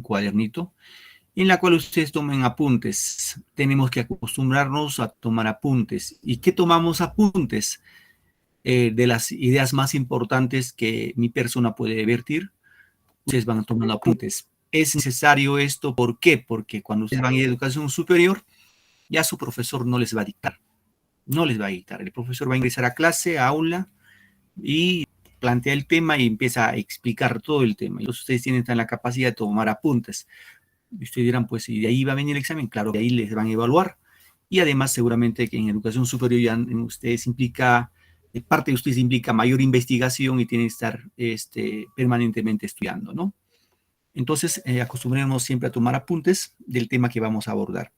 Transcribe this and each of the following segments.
cuadernito, en la cual ustedes tomen apuntes. Tenemos que acostumbrarnos a tomar apuntes. ¿Y qué tomamos apuntes? De las ideas más importantes que mi persona puede vertir, ustedes van tomando apuntes. Es necesario esto, ¿por qué? Porque cuando ustedes van a ir a educación superior, ya su profesor no les va a dictar. No les va a dictar. El profesor va a ingresar a clase, a aula, y plantea el tema y empieza a explicar todo el tema. Entonces ustedes tienen la capacidad de tomar apuntes. Y ustedes dirán, pues, ¿y de ahí va a venir el examen? Claro, de ahí les van a evaluar. Y además, seguramente que en educación superior ya en ustedes implica, parte de ustedes implica mayor investigación y tienen que estar permanentemente estudiando, ¿no? Entonces, acostumbremos siempre a tomar apuntes del tema que vamos a abordar.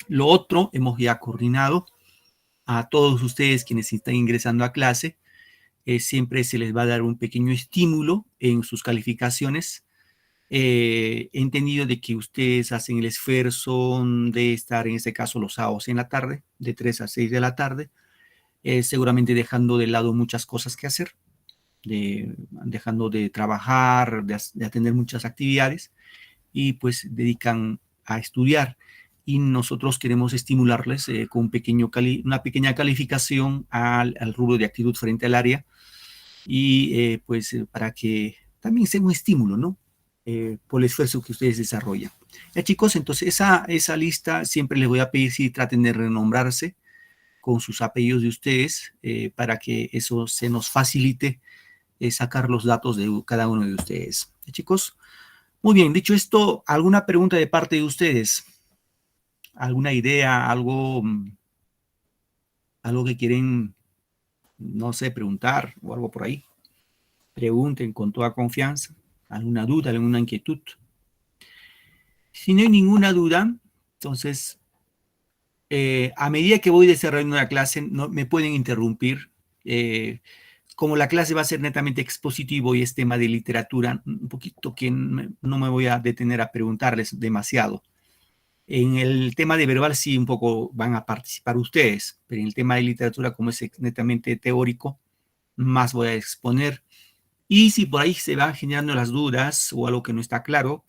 Lo otro, hemos ya coordinado a todos ustedes quienes están ingresando a clase, siempre se les va a dar un pequeño estímulo en sus calificaciones. He entendido de que ustedes hacen el esfuerzo de estar, en este caso, los sábados en la tarde, de 3 a 6 de la tarde, seguramente dejando de lado muchas cosas que hacer, dejando de trabajar, de atender muchas actividades, y pues dedican a estudiar. Y nosotros queremos estimularles con una pequeña calificación al rubro de actitud frente al área, y para que también sea un estímulo, ¿no? Por el esfuerzo que ustedes desarrollan. Ya, chicos, entonces esa lista siempre les voy a pedir si traten de renombrarse con sus apellidos de ustedes, para que eso se nos facilite sacar los datos de cada uno de ustedes. ¿Ya, chicos? Muy bien, dicho esto, ¿alguna pregunta de parte de ustedes? ¿Alguna idea, algo que quieren, no sé, preguntar o algo por ahí? Pregunten con toda confianza. ¿Alguna duda, alguna inquietud? Si no hay ninguna duda, entonces, a medida que voy desarrollando una clase, no, me pueden interrumpir. Como la clase va a ser netamente expositivo y es tema de literatura, un poquito que no me voy a detener a preguntarles demasiado. En el tema de verbal sí un poco van a participar ustedes, pero en el tema de literatura, como es netamente teórico, más voy a exponer. Y si por ahí se van generando las dudas o algo que no está claro,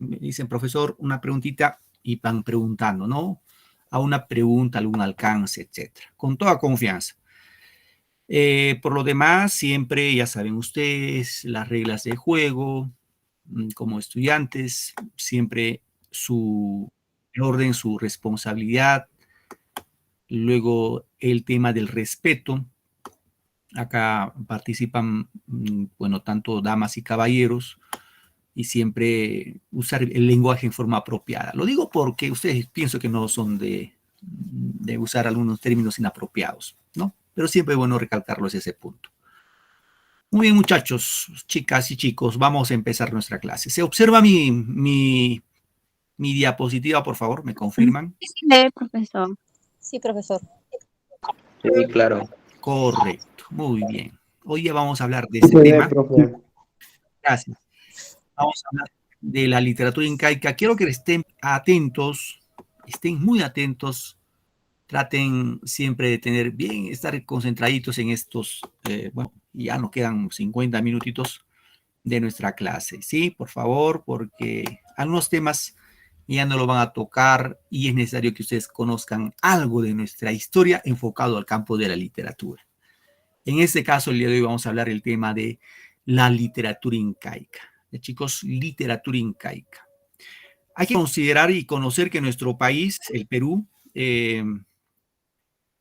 me dicen, profesor, una preguntita, y van preguntando, ¿no? A una pregunta, algún alcance, etcétera, con toda confianza. Por lo demás, siempre, ya saben ustedes, las reglas de juego, como estudiantes, siempre su orden, su responsabilidad. Luego, el tema del respeto. Acá participan, bueno, tanto damas y caballeros, y siempre usar el lenguaje en forma apropiada. Lo digo porque ustedes pienso que no son de usar algunos términos inapropiados, ¿no? Pero siempre es bueno recalcarlos ese punto. Muy bien, muchachos, chicas y chicos, vamos a empezar nuestra clase. ¿Se observa mi diapositiva, por favor? ¿Me confirman? Sí, profesor. Sí, profesor. Sí, claro. Correcto, muy bien. Hoy ya vamos a hablar de ese tema. Profe. Gracias. Vamos a hablar de la literatura incaica. Quiero que estén atentos, estén muy atentos, traten siempre de tener bien, estar concentraditos en estos, bueno, ya nos quedan 50 minutitos de nuestra clase, ¿sí? Por favor, porque algunos temas ya no lo van a tocar y es necesario que ustedes conozcan algo de nuestra historia enfocado al campo de la literatura. En este caso, el día de hoy vamos a hablar del tema de la literatura incaica. Chicos, literatura incaica. Hay que considerar y conocer que nuestro país, el Perú,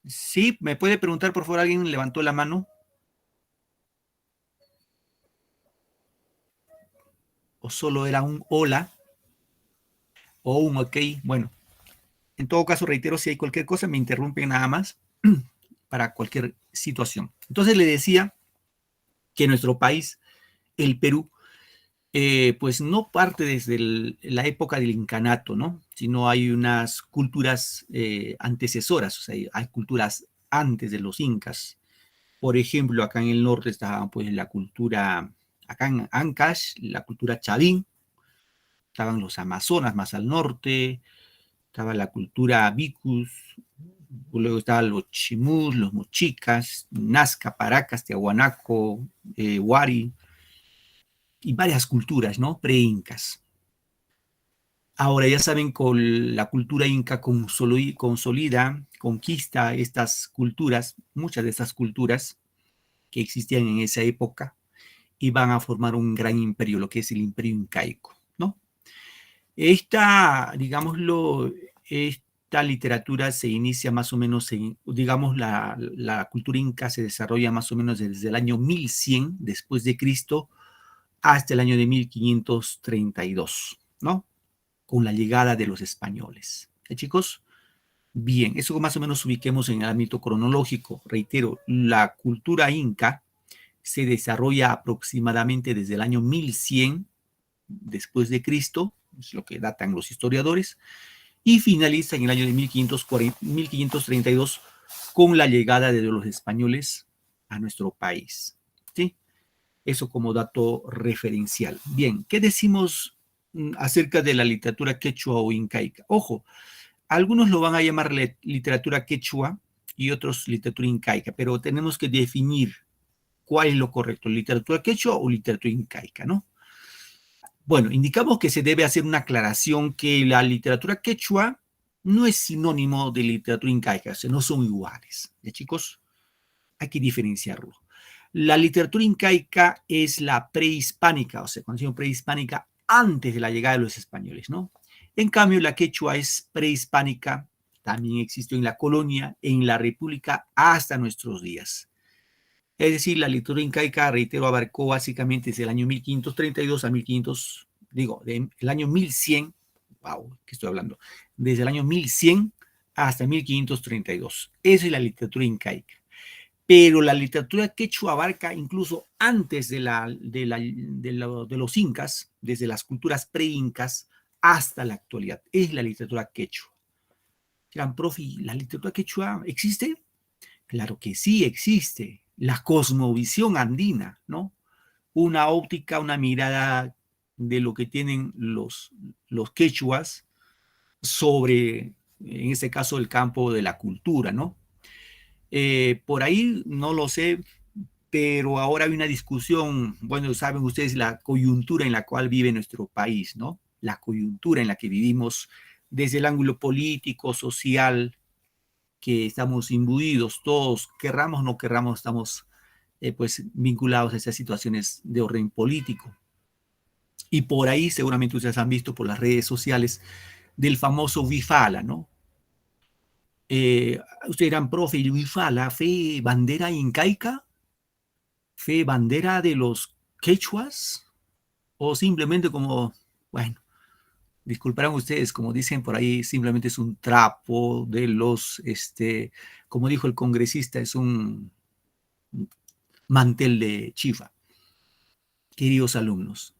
sí, ¿me puede preguntar, por favor, alguien levantó la mano? ¿O solo era un hola? ¿O un ok? Bueno, en todo caso, reitero, si hay cualquier cosa, me interrumpen nada más para cualquier situación. Entonces le decía que nuestro país, el Perú, pues no parte desde la época del incanato, ¿no? Sino hay unas culturas antecesoras, o sea, hay culturas antes de los incas. Por ejemplo, acá en el norte estaba pues la cultura, acá en Ancash, la cultura chavín, estaban los amazonas más al norte, estaba la cultura vicus, luego estaban los chimús, los mochicas, Nazca, Paracas, Tiahuanaco, Huari, y varias culturas, ¿no? Pre-incas. Ahora ya saben, con la cultura inca consolida, conquista estas culturas, muchas de estas culturas que existían en esa época, y van a formar un gran imperio, lo que es el imperio incaico, ¿no? Digámoslo, esta literatura se inicia más o menos digamos, la cultura inca se desarrolla más o menos desde el año 1100 después de Cristo hasta el año de 1532, ¿no? Con la llegada de los españoles. Chicos? Bien, eso más o menos ubiquemos en el ámbito cronológico. Reitero, la cultura inca se desarrolla aproximadamente desde el año 1100 después de Cristo, es lo que datan los historiadores, y finaliza en el año de 1532 con la llegada de los españoles a nuestro país. ¿Sí? Eso como dato referencial. Bien, ¿qué decimos acerca de la literatura quechua o incaica? Ojo, algunos lo van a llamar literatura quechua y otros literatura incaica, pero tenemos que definir cuál es lo correcto, literatura quechua o literatura incaica, ¿no? Bueno, indicamos que se debe hacer una aclaración que la literatura quechua no es sinónimo de literatura incaica, o sea, no son iguales. ¿Ya, chicos? Hay que diferenciarlo. La literatura incaica es la prehispánica, o sea, cuando decimos prehispánica, antes de la llegada de los españoles, ¿no? En cambio, la quechua es prehispánica, también existió en la colonia, en la república, hasta nuestros días. Es decir, la literatura incaica, reitero, abarcó básicamente desde el año 1532 a 1500, digo, del año 1100, wow, ¿qué estoy hablando? Desde el año 1100 hasta 1532. Esa es la literatura incaica. Pero la literatura quechua abarca incluso antes de los incas, desde las culturas pre-incas hasta la actualidad. Es la literatura quechua. Dirán, profe, ¿la literatura quechua existe? Claro que sí existe. La cosmovisión andina, ¿no? Una óptica, una mirada de lo que tienen los quechuas sobre, en este caso, el campo de la cultura, ¿no? Por ahí no lo sé, pero ahora hay una discusión, bueno, saben ustedes la coyuntura en la cual vive nuestro país, ¿no? La coyuntura en la que vivimos desde el ángulo político, social, que estamos imbuidos todos, querramos o no querramos, estamos pues vinculados a esas situaciones de orden político. Y por ahí seguramente ustedes han visto por las redes sociales del famoso Wifala, ¿no? Ustedes dirán, profe, ¿y Wifala fue bandera incaica? ¿Fue bandera de los quechuas? ¿O simplemente como, bueno, disculparán ustedes, como dicen por ahí, simplemente es un trapo de los, como dijo el congresista, es un mantel de chifa? Queridos alumnos,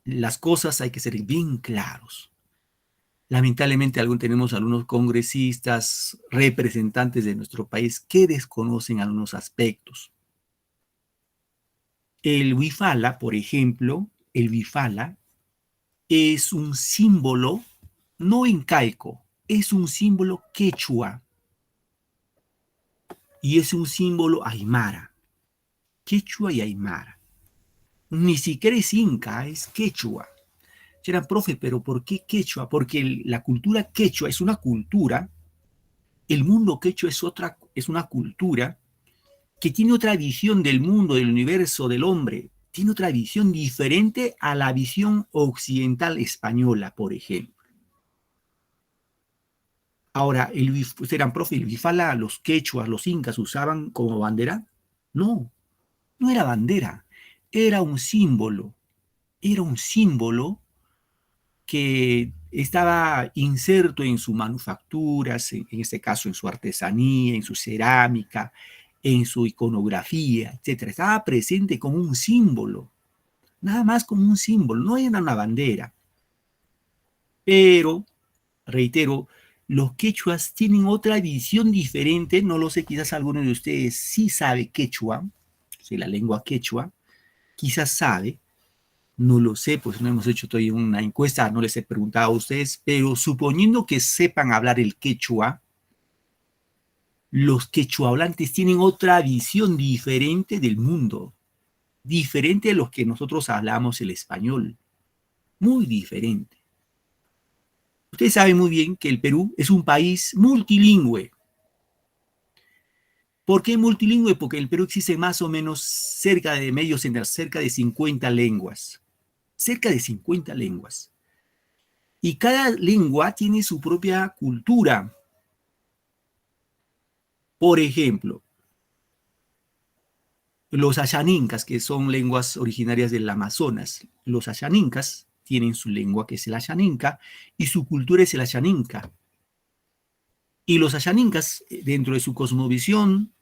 las cosas hay que ser bien claros. Lamentablemente, tenemos algunos congresistas, representantes de nuestro país que desconocen algunos aspectos. El Wifala, por ejemplo, el Wifala es un símbolo no incaico, es un símbolo quechua y es un símbolo aymara, quechua y aymara. Ni siquiera es inca, es quechua. Era, profe, pero ¿por qué quechua? Porque la cultura quechua es una cultura, el mundo quechua es una cultura que tiene otra visión del mundo, del universo, del hombre, tiene otra visión diferente a la visión occidental española, por ejemplo. Ahora, serán, profe, el bifala, los quechuas, los incas usaban como bandera. No, no era bandera, era un símbolo que estaba inserto en sus manufacturas, en este caso en su artesanía, en su cerámica, en su iconografía, etcétera. Estaba presente como un símbolo, nada más como un símbolo, no era una bandera. Pero, reitero, los quechuas tienen otra visión diferente, no lo sé, quizás alguno de ustedes sí sabe quechua, sí, la lengua quechua, quizás sabe, no lo sé, pues no hemos hecho todavía una encuesta, no les he preguntado a ustedes, pero suponiendo que sepan hablar el quechua, los quechuahablantes tienen otra visión diferente del mundo, diferente a los que nosotros hablamos el español, muy diferente. Ustedes saben muy bien que el Perú es un país multilingüe. ¿Por qué multilingüe? Porque en el Perú existe más o menos cerca de 50 lenguas. Cerca de 50 lenguas. Y cada lengua tiene su propia cultura. Por ejemplo, los ayanincas, que son lenguas originarias del Amazonas. Los ayanincas tienen su lengua, que es el ayaninca, y su cultura es el ayaninca. Y los ayanincas, dentro de su cosmovisión,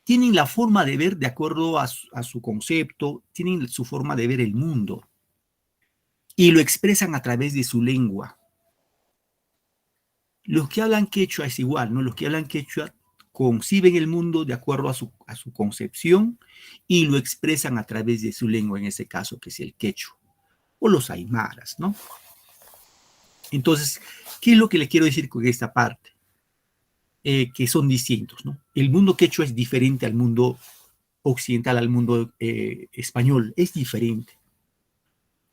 tienen la forma de ver de acuerdo a su concepto, tienen su forma de ver el mundo y lo expresan a través de su lengua. Los que hablan quechua es igual, ¿no? Los que hablan quechua conciben el mundo de acuerdo a su concepción y lo expresan a través de su lengua, en ese caso, que es el quechua, o los aymaras, ¿no? Entonces, ¿qué es lo que les quiero decir con esta parte? Que son distintos, ¿no? El mundo quechua es diferente al mundo occidental, al mundo español, es diferente.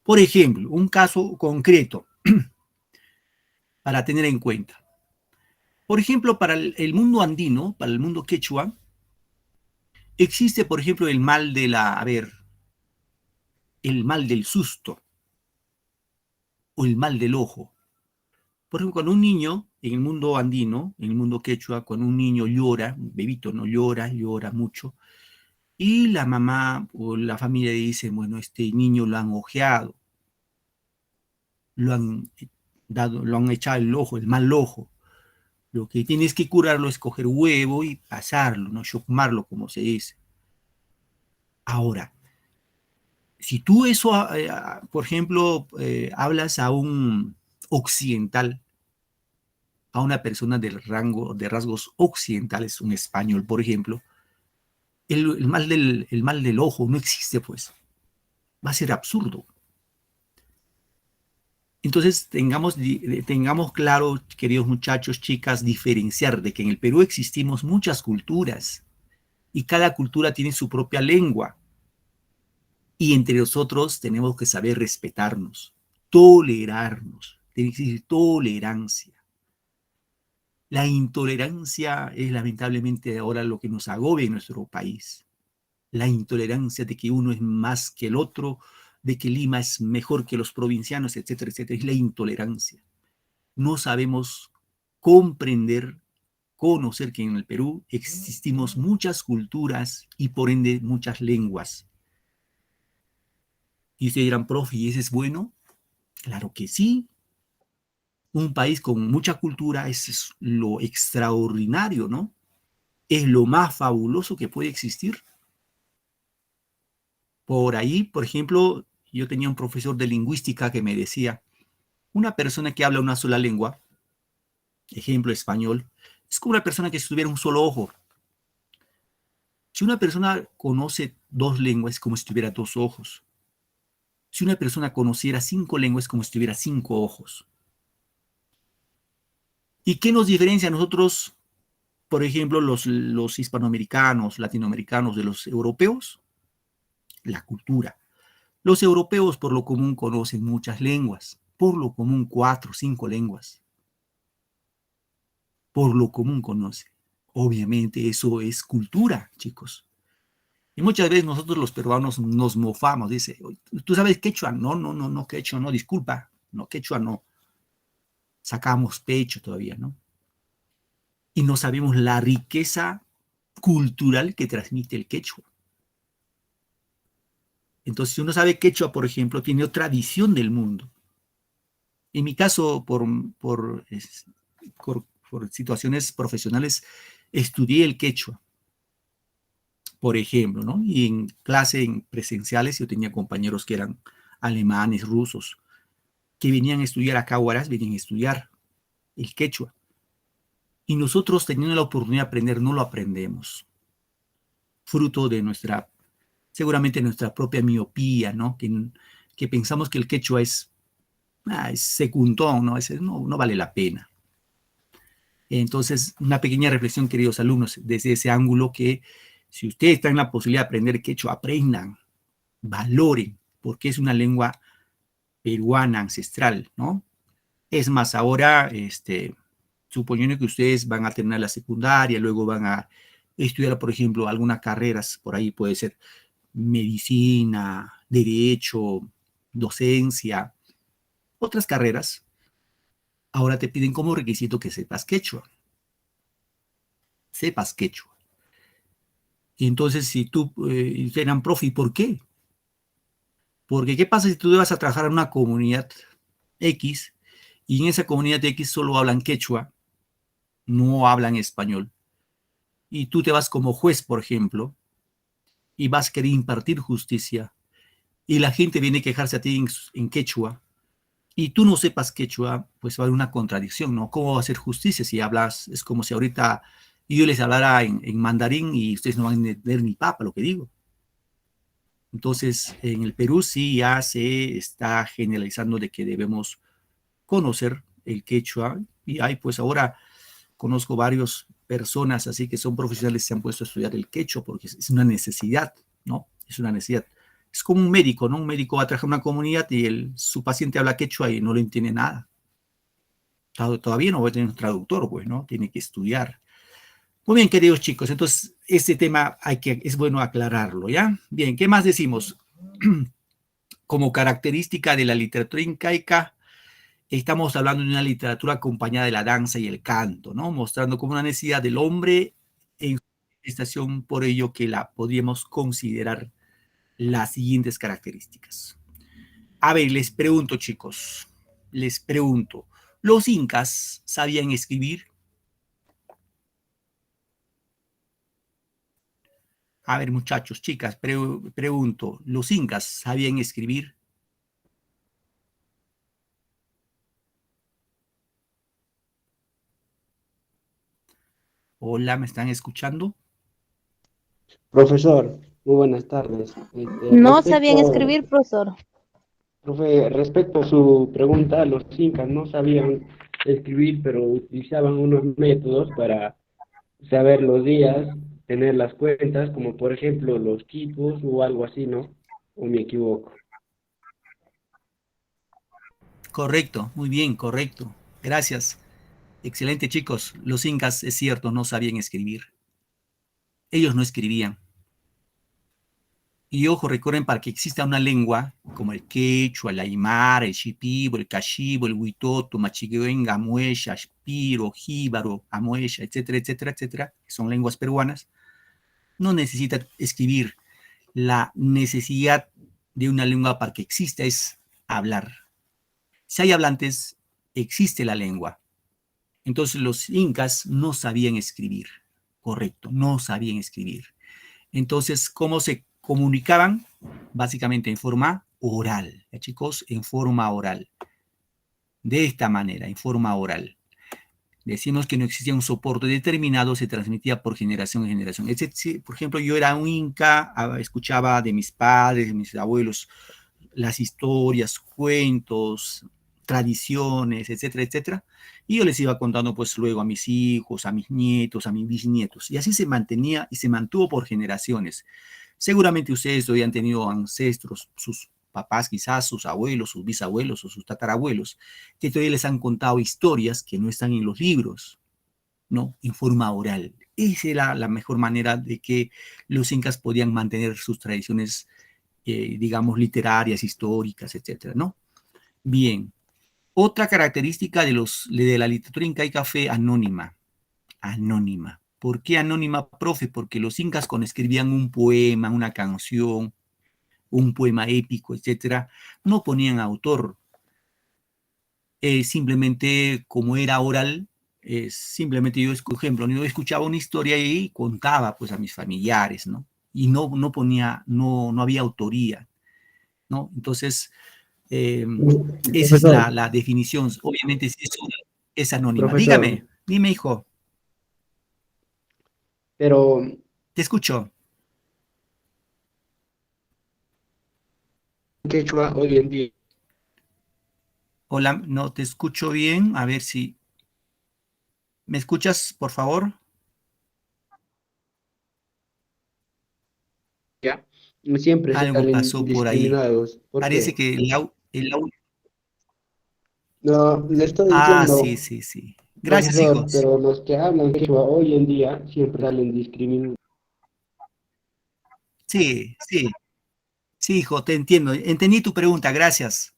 Por ejemplo, un caso concreto para tener en cuenta. Por ejemplo, para el mundo andino, para el mundo quechua, existe, por ejemplo, el mal de el mal del susto o el mal del ojo. Por ejemplo, cuando un niño, en el mundo andino, en el mundo quechua, cuando un niño llora, un bebito no llora, llora mucho, y la mamá o la familia dice, bueno, este niño lo han ojeado, lo han lo han echado el ojo, el mal ojo. Lo que tienes que curarlo es coger huevo y pasarlo, no chumarlo, como se dice. Ahora, si tú eso, por ejemplo, hablas a un occidental, a una persona del rango de rasgos occidentales, un español, por ejemplo, el mal del ojo no existe, pues. Va a ser absurdo. Entonces, tengamos claro, queridos muchachos, chicas, diferenciar de que en el Perú existimos muchas culturas y cada cultura tiene su propia lengua. Y entre nosotros tenemos que saber respetarnos, tolerarnos, tiene que existir tolerancia. La intolerancia es lamentablemente ahora lo que nos agobia en nuestro país. La intolerancia de que uno es más que el otro, de que Lima es mejor que los provincianos, etcétera, etcétera. Es la intolerancia. No sabemos comprender, conocer que en el Perú existimos muchas culturas y por ende muchas lenguas. Y ustedes dirán, profe, ¿y ese es bueno? Claro que sí. Un país con mucha cultura es lo extraordinario, ¿no? Es lo más fabuloso que puede existir. Por ahí, por ejemplo, yo tenía un profesor de lingüística que me decía, una persona que habla una sola lengua, ejemplo español, es como una persona que si tuviera un solo ojo. Si una persona conoce dos lenguas, es como si tuviera dos ojos. Si una persona conociera cinco lenguas, es como si tuviera cinco ojos. ¿Y qué nos diferencia a nosotros, por ejemplo, los hispanoamericanos, latinoamericanos de los europeos? La cultura. Los europeos por lo común conocen muchas lenguas, por lo común 4 o 5 lenguas, por lo común conocen. Obviamente eso es cultura, chicos. Y muchas veces nosotros los peruanos nos mofamos, dice, ¿tú sabes quechua? No, no, no, no, quechua, no, disculpa, no, quechua no. Sacamos pecho todavía, ¿no? Y no sabemos la riqueza cultural que transmite el quechua. Entonces, si uno sabe quechua, por ejemplo, tiene otra visión del mundo. En mi caso, por situaciones profesionales, estudié el quechua, por ejemplo, ¿no? Y en clase, en presenciales, yo tenía compañeros que eran alemanes, rusos, que venían a estudiar acá a Huaraz, venían a estudiar el quechua. Y nosotros, teniendo la oportunidad de aprender, no lo aprendemos. Fruto de seguramente nuestra propia miopía, ¿no? Que pensamos que el quechua es secundón, ¿no? No vale la pena. Entonces, una pequeña reflexión, queridos alumnos, desde ese ángulo que si ustedes están en la posibilidad de aprender quechua, aprendan, valoren, porque es una lengua peruana ancestral, ¿no? Es más, ahora, suponiendo que ustedes van a terminar la secundaria, luego van a estudiar, por ejemplo, algunas carreras, por ahí puede ser medicina, derecho, docencia, otras carreras, ahora te piden como requisito que sepas quechua, sepas quechua. Y entonces, si tú eran profe, ¿y por qué? Porque, ¿qué pasa si tú vas a trabajar en una comunidad X y en esa comunidad X solo hablan quechua, no hablan español? Y tú te vas como juez, por ejemplo, y vas a querer impartir justicia, y la gente viene a quejarse a ti en quechua, y tú no sepas quechua, pues va a haber una contradicción, ¿no? ¿Cómo va a ser justicia si hablas? Es como si ahorita yo les hablara en mandarín y ustedes no van a entender ni papa lo que digo. Entonces, en el Perú sí ya se está generalizando de que debemos conocer el quechua, y hay pues ahora conozco varias personas así que son profesionales que se han puesto a estudiar el quechua porque es una necesidad, ¿no? Es una necesidad. Es como un médico, ¿no? Un médico va a trabajar en una comunidad y su paciente habla quechua y no le entiende nada. Todavía no va a tener un traductor, pues, ¿no? Tiene que estudiar. Muy bien, queridos chicos, entonces este tema es bueno aclararlo, ¿ya? Bien, ¿qué más decimos? Como característica de la literatura incaica, estamos hablando de una literatura acompañada de la danza y el canto, ¿no? Mostrando como una necesidad del hombre en su manifestación, por ello que la podríamos considerar las siguientes características. A ver, les pregunto, chicos, les pregunto, ¿los incas sabían escribir? A ver, muchachos, chicas, pregunto, ¿los incas sabían escribir? Hola, ¿me están escuchando? Profesor, muy buenas tardes. No sabían escribir, profesor. Profe, respecto a su pregunta, los incas no sabían escribir, pero utilizaban unos métodos para saber los días, tener las cuentas, como por ejemplo los quipos o algo así, ¿no? ¿O me equivoco? Correcto, muy bien, correcto. Gracias. Excelente, chicos. Los incas, es cierto, no sabían escribir. Ellos no escribían. Y ojo, recuerden, para que exista una lengua como el quechua, el aymara, el shipibo, el kashibo, el huitoto, machiguenga, amueya, shpiro, jíbaro, amueya, etcétera, etcétera, etcétera, que son lenguas peruanas, no necesita escribir. La necesidad de una lengua para que exista es hablar. Si hay hablantes, existe la lengua. Entonces los incas no sabían escribir, correcto, no sabían escribir. Entonces, ¿cómo se comunicaban? Básicamente en forma oral, ¿ya, chicos? En forma oral. De esta manera, en forma oral. Decimos que no existía un soporte determinado, se transmitía por generación en generación. Por ejemplo, yo era un inca, escuchaba de mis padres, de mis abuelos, las historias, cuentos, tradiciones, etcétera, etcétera. Y yo les iba contando pues luego a mis hijos, a mis nietos, a mis bisnietos. Y así se mantenía y se mantuvo por generaciones. Seguramente ustedes hoy han tenido ancestros, sus papás quizás, sus abuelos, sus bisabuelos o sus tatarabuelos, que todavía les han contado historias que no están en los libros, ¿no? En forma oral. Esa era la mejor manera de que los incas podían mantener sus tradiciones, digamos, literarias, históricas, etcétera, ¿no? Bien. Otra característica de la literatura incaica fue anónima. Anónima. ¿Por qué anónima, profe? Porque los incas cuando escribían un poema, una canción, un poema épico, etcétera, no ponían autor. Simplemente como era oral, simplemente yo, por ejemplo, yo escuchaba una historia y contaba pues a mis familiares, ¿no? Y no ponía, no había autoría, ¿no? Entonces, eh, esa es Profesor, la definición. Obviamente es anónima. profesor, Dígame, dime, hijo, pero te escucho. quechua hoy en día, Hola, no te escucho bien. A ver si me escuchas, por favor. siempre Algo salen pasó por ahí. discriminados. ¿Por Parece qué? que No, le estoy Ah, sí, diciendo, sí, sí. Gracias, profesor, hijos. pero los que hablan quechua hoy en día siempre salen discriminados. Sí, sí, sí, hijo, te entiendo. Entendí tu pregunta, gracias.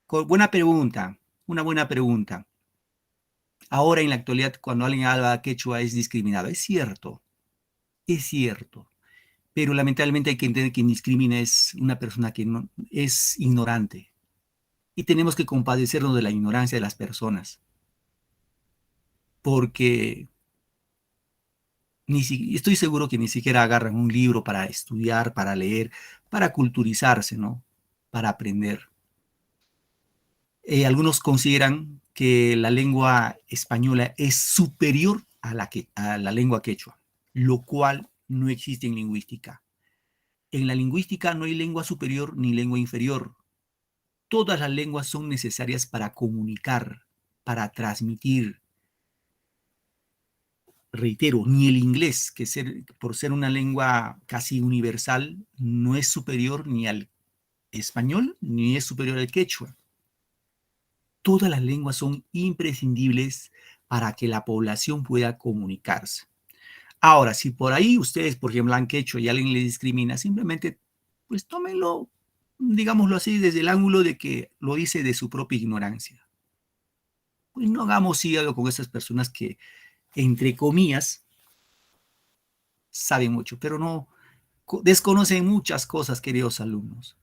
Buena pregunta, una buena pregunta. Ahora en la actualidad, cuando alguien habla quechua es discriminado. Es cierto. Pero lamentablemente hay que entender que quien discrimina es una persona que no, es ignorante. Y tenemos que compadecernos de la ignorancia de las personas, porque estoy seguro que ni siquiera agarran un libro para estudiar, para leer, para culturizarse, ¿no? Para aprender. Algunos consideran que la lengua española es superior a la lengua quechua, lo cual no existe en lingüística. En la lingüística no hay lengua superior ni lengua inferior. Todas las lenguas son necesarias para comunicar, para transmitir. Reitero, ni el inglés, por ser una lengua casi universal, no es superior ni al español, ni es superior al quechua. Todas las lenguas son imprescindibles para que la población pueda comunicarse. Ahora, si por ahí ustedes, por ejemplo, han quechua y alguien les discrimina, simplemente, pues tómenlo, digámoslo así, desde el ángulo de que lo dice de su propia ignorancia. Pues no hagamos hígado con esas personas que, entre comillas, saben mucho, pero no desconocen muchas cosas, queridos alumnos.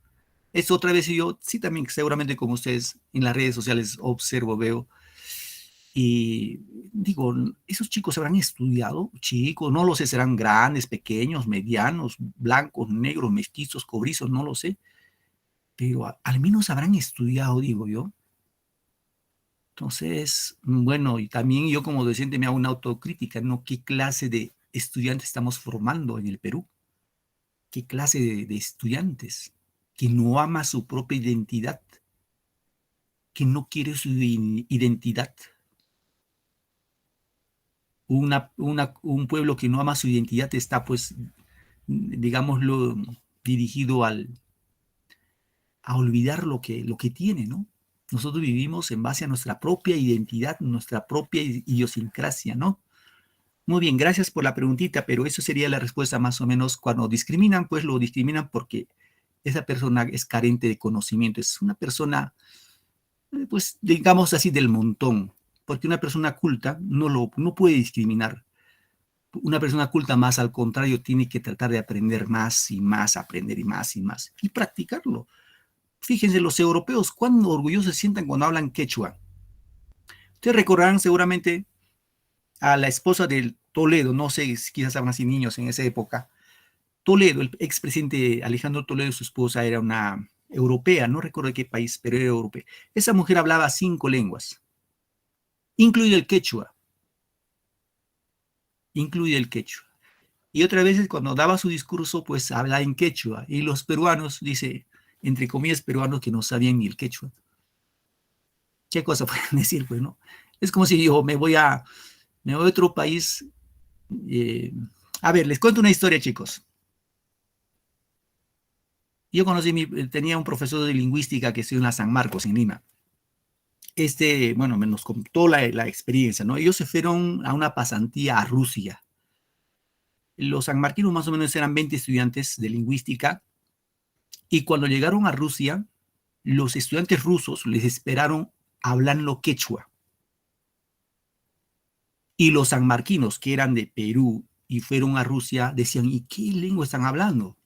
Es otra vez yo, sí, también seguramente como ustedes en las redes sociales observo, veo, y digo, esos chicos habrán estudiado, chicos, no lo sé, serán grandes, pequeños, medianos, blancos, negros, mestizos, cobrizos, no lo sé, pero al menos habrán estudiado, digo yo. Entonces, bueno, y también yo como docente me hago una autocrítica, ¿no? ¿Qué clase de estudiantes estamos formando en el Perú? ¿Qué clase de estudiantes? Que no ama su propia identidad, que no quiere su identidad. Un pueblo que no ama su identidad está, pues, digámoslo, dirigido a olvidar lo que tiene, ¿no? Nosotros vivimos en base a nuestra propia identidad, nuestra propia idiosincrasia, ¿no? Muy bien, gracias por la preguntita, pero eso sería la respuesta más o menos. Cuando discriminan, pues lo discriminan porque esa persona es carente de conocimiento, es una persona, pues digamos así, del montón, porque una persona culta no puede discriminar. Una persona culta más, al contrario, tiene que tratar de aprender más y más, aprender y más y practicarlo. Fíjense, los europeos, cuán orgullosos se sientan cuando hablan quechua. Ustedes recordarán seguramente a la esposa del Toledo, no sé, quizás estaban así niños en esa época. Toledo, el expresidente Alejandro Toledo, su esposa era una europea, no recuerdo de qué país, pero era europea. Esa mujer hablaba 5 lenguas, incluido el quechua, incluido el quechua. Y otras veces cuando daba su discurso, pues hablaba en quechua. Y los peruanos, dice, entre comillas, peruanos que no sabían ni el quechua. ¿Qué cosa pueden decir? Pues no. Es como si yo me voy a otro país. eh, a ver, les cuento una historia, chicos. Yo tenía un profesor de lingüística que estudió en la San Marcos, en Lima. Bueno, nos contó la experiencia, ¿no? Ellos se fueron a una pasantía a Rusia. Los sanmarquinos más o menos eran 20 estudiantes de lingüística y cuando llegaron a Rusia, los estudiantes rusos les esperaron hablando quechua. Y los sanmarquinos, que eran de Perú y fueron a Rusia, decían, ¿y qué lengua están hablando?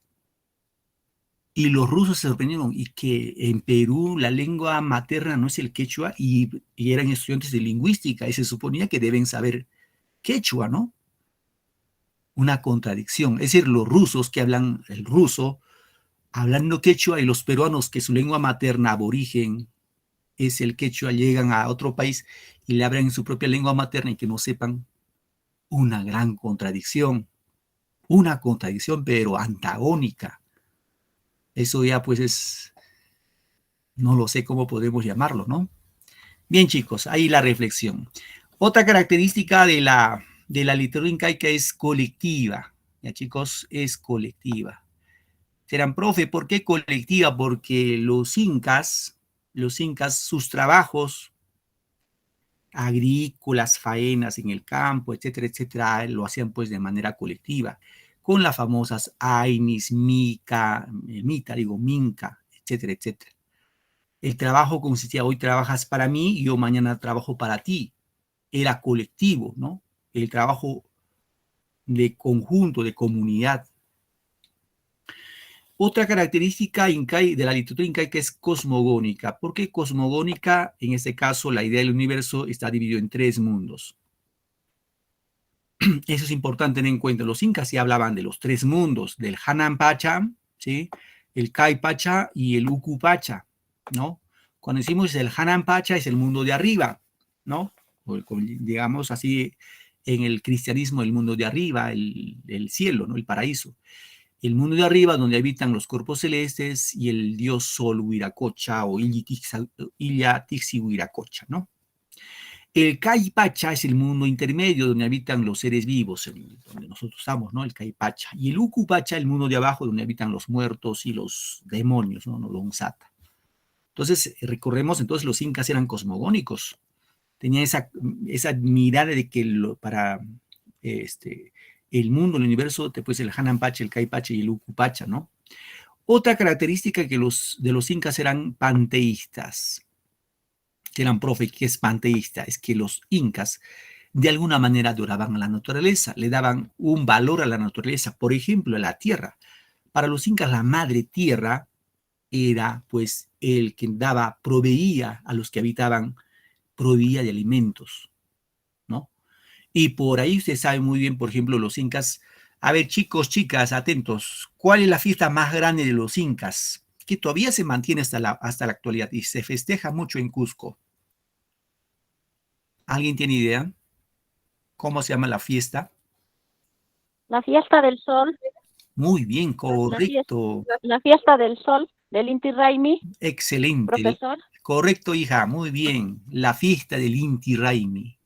Y los rusos se sorprendieron, y que en Perú la lengua materna no es el quechua, y eran estudiantes de lingüística, y se suponía que deben saber quechua, ¿no? Una contradicción. Es decir, los rusos que hablan el ruso, hablando quechua, y los peruanos que su lengua materna aborigen es el quechua, llegan a otro país y le hablan en su propia lengua materna y que no sepan, una gran contradicción, una contradicción pero antagónica. Eso ya pues no lo sé cómo podemos llamarlo, ¿no? Bien chicos, ahí la reflexión. Otra característica de la literatura incaica es colectiva, ya chicos, es colectiva. Serán, profe, ¿por qué colectiva? Porque los incas los incas, sus trabajos agrícolas, faenas en el campo, etcétera, etcétera, lo hacían pues de manera colectiva, con las famosas Ainis, Minca, etcétera, etcétera. El trabajo consistía, hoy trabajas para mí y yo mañana trabajo para ti. Era colectivo, ¿no? El trabajo de conjunto, de comunidad. Otra característica de la literatura incaica es cosmogónica. ¿Por qué cosmogónica? En este caso, la idea del universo está dividido en 3 mundos. Eso es importante tener en cuenta. Los incas sí hablaban de los 3 mundos, del Hanan Pacha, ¿sí? El Kai Pacha y el Uku Pacha, ¿no? Cuando decimos el Hanan Pacha es el mundo de arriba, ¿no? O digamos así, en el cristianismo, el mundo de arriba, el cielo, ¿no? El paraíso. El mundo de arriba, donde habitan los cuerpos celestes y el dios Sol Huiracocha o Illa Tixi Huiracocha, ¿no? El Caipacha es el mundo intermedio donde habitan los seres vivos, donde nosotros estamos, ¿no? El Caipacha. Y el Ucupacha, el mundo de abajo, donde habitan los muertos y los demonios, ¿no? Los Lonsata. Entonces, recordemos, entonces los incas eran cosmogónicos. Tenían esa mirada de que para el mundo, el universo, pues el Hanan Pacha, el Caipacha y el Ucupacha, ¿no? Otra característica de los incas eran panteístas. Que eran profe, que es panteísta, es que los incas de alguna manera adoraban a la naturaleza, le daban un valor a la naturaleza, por ejemplo, a la tierra. Para los incas la madre tierra era pues el que proveía a los que habitaban, proveía de alimentos, ¿no? Y por ahí usted sabe muy bien, por ejemplo, los incas, a ver chicos, chicas, atentos, ¿cuál es la fiesta más grande de los incas? Que todavía se mantiene hasta la actualidad y se festeja mucho en Cusco. ¿Alguien tiene idea? ¿Cómo se llama la fiesta? La fiesta del sol, Muy bien, correcto. la fiesta del sol, del Inti Raymi, Excelente. profesor. Correcto, hija, muy bien. La fiesta del Inti Raymi,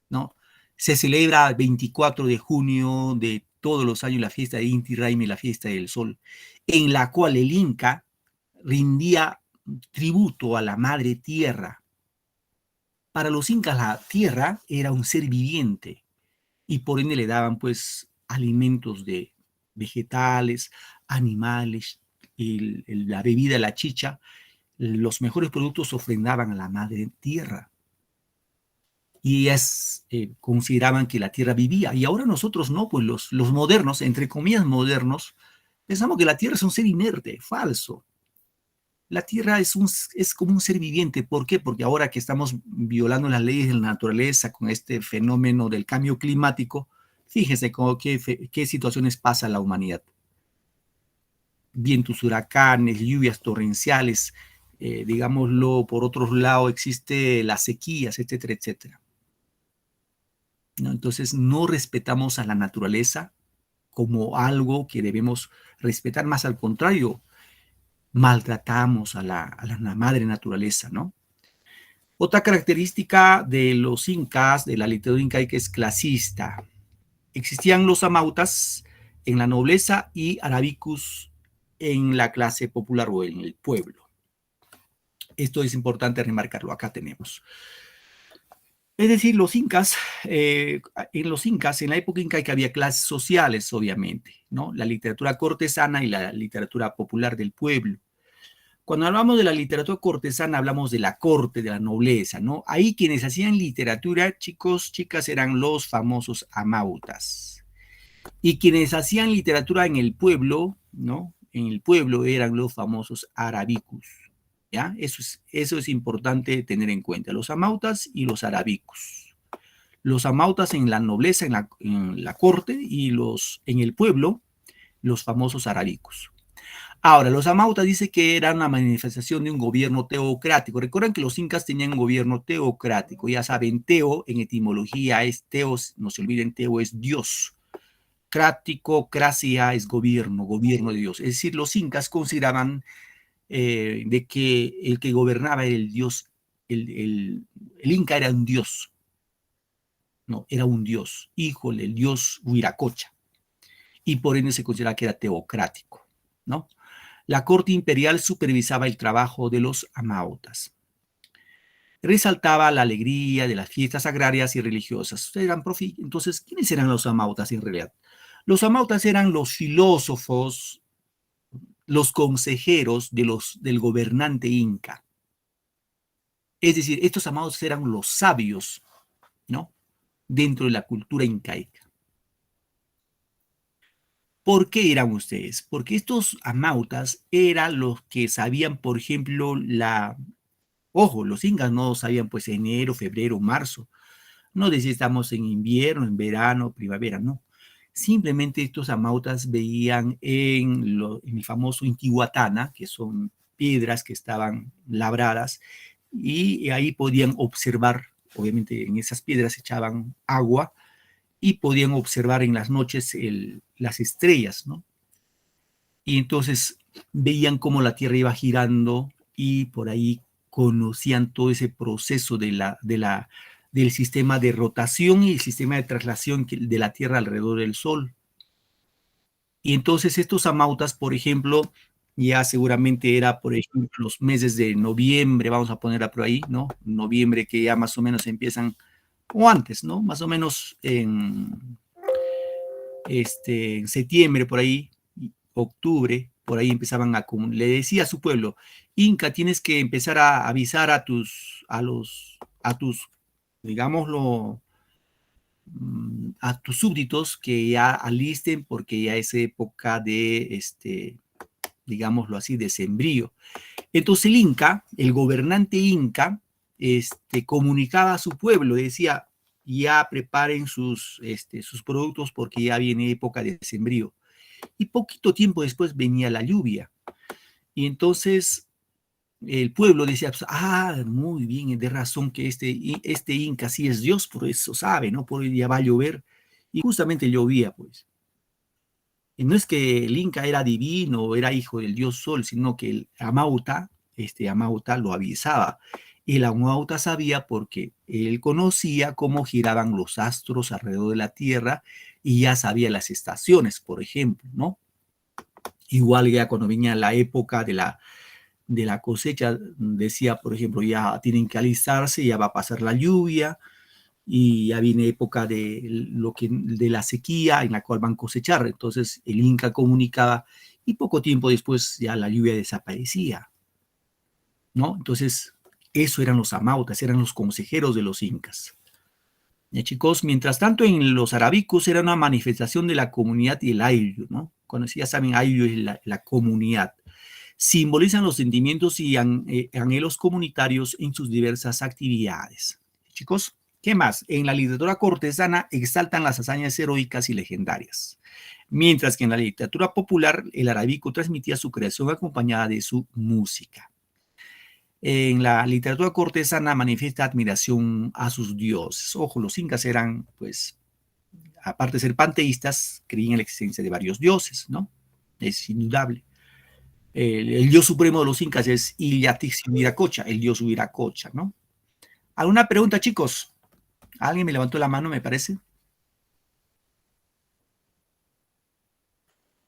¿no? Se celebra el 24 de junio de todos los años la fiesta de Inti Raymi, la fiesta del sol, en la cual el Inca rindía tributo a la madre tierra. Para los incas la tierra era un ser viviente y por ende le daban pues alimentos de vegetales, animales, la bebida, la chicha, los mejores productos ofrendaban a la madre tierra. Y ellas consideraban que la tierra vivía. Y ahora nosotros no, pues los modernos, entre comillas modernos, pensamos que la tierra es un ser inerte, falso. La tierra es como un ser viviente. ¿Por qué? Porque ahora que estamos violando las leyes de la naturaleza con este fenómeno del cambio climático, fíjense qué situaciones pasa la humanidad. Vientos, huracanes, lluvias torrenciales, digámoslo, por otro lado existe las sequías, etcétera, etcétera. ¿No? Entonces no respetamos a la naturaleza como algo que debemos respetar, más al contrario, maltratamos a la madre naturaleza, ¿no? Otra característica de los incas, de la literatura incaica, es clasista. Existían los amautas en la nobleza y arabicus en la clase popular o en el pueblo. Esto es importante remarcarlo, acá tenemos. Es decir, los incas, en la época incaica había clases sociales, obviamente, ¿no? La literatura cortesana y la literatura popular del pueblo. Cuando hablamos de la literatura cortesana, hablamos de la corte, de la nobleza, ¿no? Ahí quienes hacían literatura, chicos, chicas, eran los famosos amautas. Y quienes hacían literatura en el pueblo, ¿no? En el pueblo eran los famosos arabicus, ¿ya? Eso es importante tener en cuenta, los amautas y los arabicus. Los amautas en la nobleza, en la corte, y en el pueblo, los famosos arabicus. Ahora, los amautas dice que era una manifestación de un gobierno teocrático. Recuerden que los incas tenían un gobierno teocrático. Ya saben, teo en etimología es teos, no se olviden, teo es Dios. Crático, cracia es gobierno, gobierno de Dios. Es decir, los incas consideraban de que el que gobernaba era el Dios, el Inca era un Dios. No, era un Dios, hijo del Dios Huiracocha. Y por ende se considera que era teocrático, ¿no? La corte imperial supervisaba el trabajo de los amautas. Resaltaba la alegría de las fiestas agrarias y religiosas. Entonces, ¿quiénes eran los amautas en realidad? Los amautas eran los filósofos, los consejeros del gobernante inca. Es decir, estos amautas eran los sabios, ¿no? Dentro de la cultura incaica. ¿Por qué eran ustedes? Porque estos amautas eran los que sabían, por ejemplo, Ojo, los incas no sabían pues enero, febrero, marzo. No decía estamos en invierno, en verano, primavera, no. Simplemente estos amautas veían en el famoso Intihuatana, que son piedras que estaban labradas, y ahí podían observar, obviamente en esas piedras echaban agua, y podían observar en las noches las estrellas, ¿no? Y entonces veían cómo la Tierra iba girando y por ahí conocían todo ese proceso del sistema de rotación y el sistema de traslación de la Tierra alrededor del Sol. Y entonces estos amautas, por ejemplo, ya seguramente era, por ejemplo, los meses de noviembre, vamos a ponerla por ahí, ¿no? Noviembre que ya más o menos empiezan, o antes, ¿no? Más o menos en septiembre, por ahí, octubre, por ahí empezaban le decía a su pueblo, Inca, tienes que empezar a avisar a tus, digámoslo, a tus súbditos que ya alisten porque ya es época de, digámoslo así, de sembrío. Entonces el Inca, el gobernante Inca, comunicaba a su pueblo, decía, ya preparen sus productos porque ya viene época de sembrío. Y poquito tiempo después venía la lluvia. Y entonces el pueblo decía, pues, muy bien, es de razón que este Inca sí es Dios, por eso sabe, ¿no? Por ya va a llover. Y justamente llovía, pues. Y no es que el Inca era divino, era hijo del dios Sol, sino que el Amauta, Amauta lo avisaba. El Amauta sabía porque él conocía cómo giraban los astros alrededor de la Tierra y ya sabía las estaciones, por ejemplo, ¿no? Igual ya cuando venía la época de la cosecha, decía, por ejemplo, ya tienen que alistarse, ya va a pasar la lluvia y ya viene época de la sequía en la cual van a cosechar. Entonces el Inca comunicaba y poco tiempo después ya la lluvia desaparecía, ¿no? Entonces eso eran los amautas, eran los consejeros de los incas. Ya, chicos, mientras tanto en los arábicos era una manifestación de la comunidad y el ayllu, ¿no? Cuando ya saben, ayllu es la comunidad. Simbolizan los sentimientos y anhelos comunitarios en sus diversas actividades. Chicos, ¿qué más? En la literatura cortesana exaltan las hazañas heroicas y legendarias, mientras que en la literatura popular el arábico transmitía su creación acompañada de su música. En la literatura cortesana manifiesta admiración a sus dioses. Ojo, los incas eran, pues, aparte de ser panteístas, creían en la existencia de varios dioses, ¿no? Es indudable. El dios supremo de los incas es Illantix-Huiracocha, el dios Huiracocha, ¿no? ¿Alguna pregunta, chicos? Alguien me levantó la mano, me parece.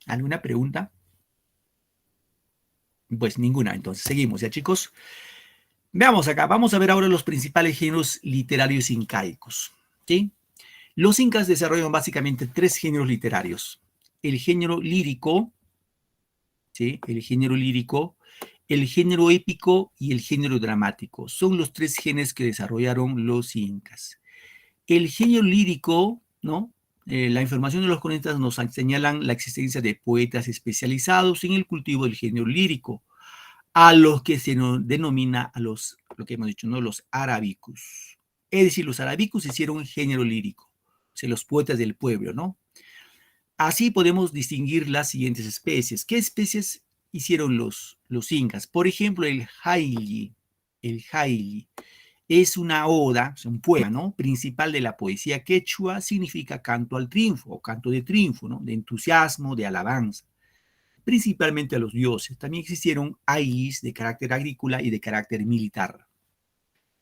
¿Alguna pregunta? Pues ninguna, entonces seguimos, ¿ya, chicos? Veamos acá, vamos a ver ahora los principales géneros literarios incaicos, ¿sí? Los incas desarrollan básicamente tres géneros literarios. El género lírico, ¿sí? El género lírico, el género épico y el género dramático. Son los tres géneros que desarrollaron los incas. El género lírico, ¿no? La información de los cronistas nos señalan la existencia de poetas especializados en el cultivo del género lírico, a los que se denomina lo que hemos dicho, ¿no? Los arábicos. Es decir, los arábicos hicieron género lírico, o sea, los poetas del pueblo, ¿no? Así podemos distinguir las siguientes especies. ¿Qué especies hicieron los incas? Por ejemplo, el jaili. El jaili es una oda, es un poema, ¿no? Principal de la poesía quechua, significa canto al triunfo, o canto de triunfo, ¿no? De entusiasmo, de alabanza, principalmente a los dioses. También existieron ailis de carácter agrícola y de carácter militar.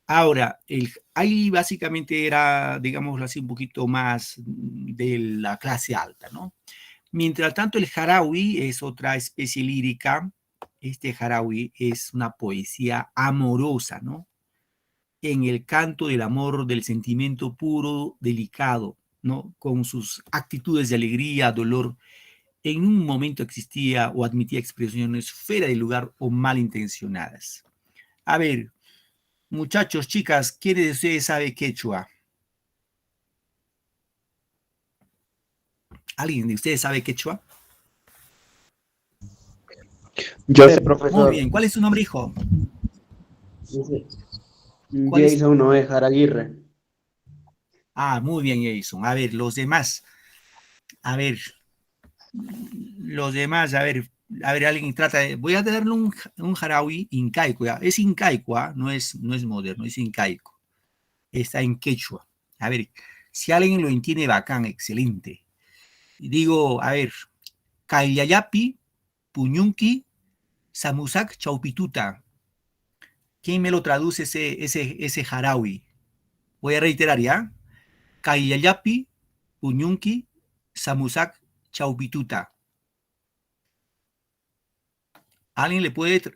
Ahora, el aili básicamente era, digámoslo así, un poquito más de la clase alta, ¿no? Mientras tanto, el jarawi es otra especie lírica este Harawi es una poesía amorosa, ¿no? En el canto del amor, del sentimiento puro, delicado, ¿no? Con sus actitudes de alegría, dolor. En un momento existía o admitía expresiones fuera de lugar o malintencionadas. A ver, muchachos, chicas, ¿quién de ustedes sabe quechua? ¿Alguien de ustedes sabe quechua? Yo sé, Muy profesor. bien. ¿Cuál es su nombre, hijo? Dice, ¿Cuál es? Jason Noé Jaraguirre. Ah, muy bien, Jason. A ver, los demás. A ver, los demás, a ver, alguien trata de. Voy a darle un jarawi incaico, ¿ya? Es incaico, ¿ah? No es moderno, es incaico. Está en quechua. A ver, si alguien lo entiende, bacán, excelente. Digo, a ver, Kayayapi, Puñunqui, Samusak, Chaupituta. ¿Quién me lo traduce ese jarawi? Voy a reiterar, ¿ya? Kayayapi, Puñunqui, Samusak, Chaupituta. ¿Alguien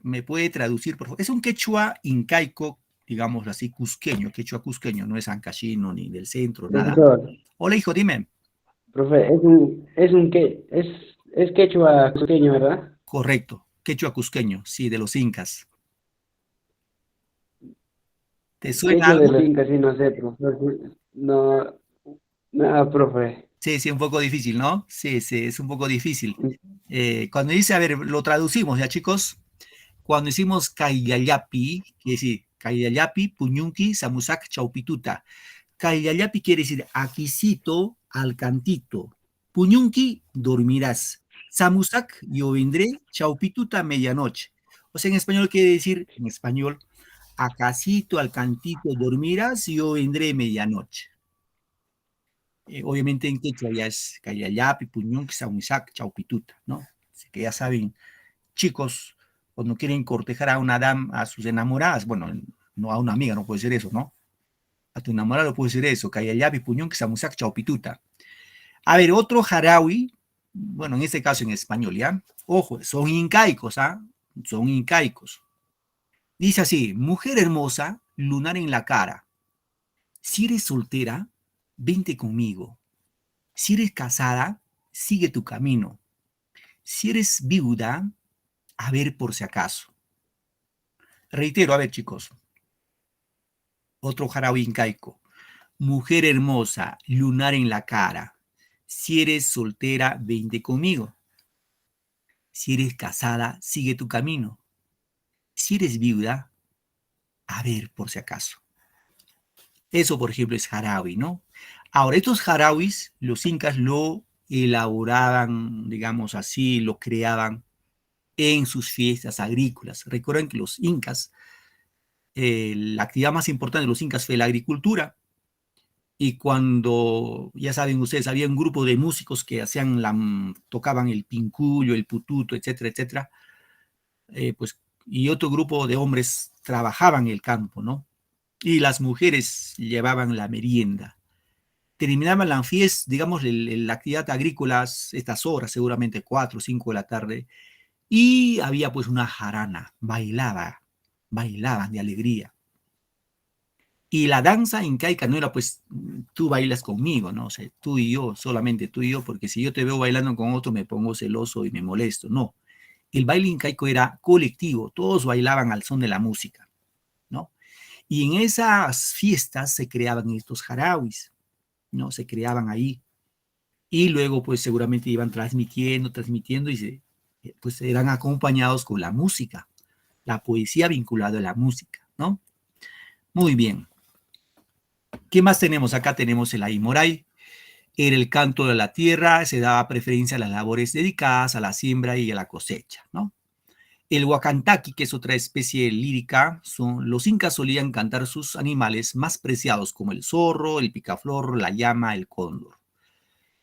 me puede traducir, por favor? Es un quechua incaico, digámoslo así, cusqueño, quechua cusqueño, no es ancashino ni del centro, nada. Profesor, Hola, hijo, dime. profe, es quechua cusqueño, ¿verdad? Correcto, quechua cusqueño, sí, de los incas. ¿Te suena Quechua de algo? los incas, sí, no sé, profesor. No, nada, profe. Sí, sí, un poco difícil, ¿no? Sí, sí, es un poco difícil. Cuando dice, a ver, lo traducimos ya, chicos. Cuando decimos Kayayapi, quiere decir Kayayapi, Puñunqui, Samusak, Chaupituta. Kayayapi quiere decir aquisito al cantito. Puñunqui, dormirás. Samusak, yo vendré. Chaupituta, medianoche. O sea, en español quiere decir, en español, acasito al cantito dormirás, yo vendré medianoche. Obviamente en quechua ya es Kayayapi, Puñunqui, Samusak, Chaupituta, ¿no? Así que ya saben, chicos, cuando quieren cortejar a una dama, a sus enamoradas, bueno, no a una amiga, no puede ser eso, ¿no? A tu enamorado puede ser eso, Kayayapi, Puñunqui, Samusak, Chaupituta. A ver, otro jarawi, bueno, en este caso en español, ¿ya? Ojo, son incaicos, ¿ah? Son incaicos. Dice así, mujer hermosa, lunar en la cara. Si eres soltera, vente conmigo. Si eres casada, sigue tu camino. Si eres viuda, a ver por si acaso. Reitero, a ver, chicos, otro jarawi incaico. Mujer hermosa, lunar en la cara. Si eres soltera, vente conmigo. Si eres casada, sigue tu camino. Si eres viuda, a ver por si acaso. Eso, por ejemplo, es jarawi, ¿no? Ahora, estos jarawis, los incas lo elaboraban, digamos así, lo creaban en sus fiestas agrícolas. Recuerden que los incas, la actividad más importante de los incas fue la agricultura. Y cuando, ya saben ustedes, había un grupo de músicos que tocaban el pincullo, el pututo, etcétera, etcétera, pues, y otro grupo de hombres trabajaban el campo, ¿no? Y las mujeres llevaban la merienda. Terminaban la fiesta, digamos, la actividad agrícola, estas horas, seguramente 4 o 5 de la tarde, y había pues una jarana, bailaban de alegría. Y la danza incaica no era pues tú bailas conmigo, ¿no? O sea, tú y yo, solamente tú y yo, porque si yo te veo bailando con otro me pongo celoso y me molesto. No, el baile incaico era colectivo, todos bailaban al son de la música, ¿no? Y en esas fiestas se creaban estos jarawis, ¿no? Se creaban ahí. Y luego pues seguramente iban transmitiendo y pues eran acompañados con la música, la poesía vinculada a la música, ¿no? Muy bien. ¿Qué más tenemos? Acá tenemos el Aimoray. Era el canto de la tierra, se daba preferencia a las labores dedicadas a la siembra y a la cosecha, ¿no? El huacantaqui, que es otra especie lírica, los incas solían cantar sus animales más preciados, como el zorro, el picaflor, la llama, el cóndor.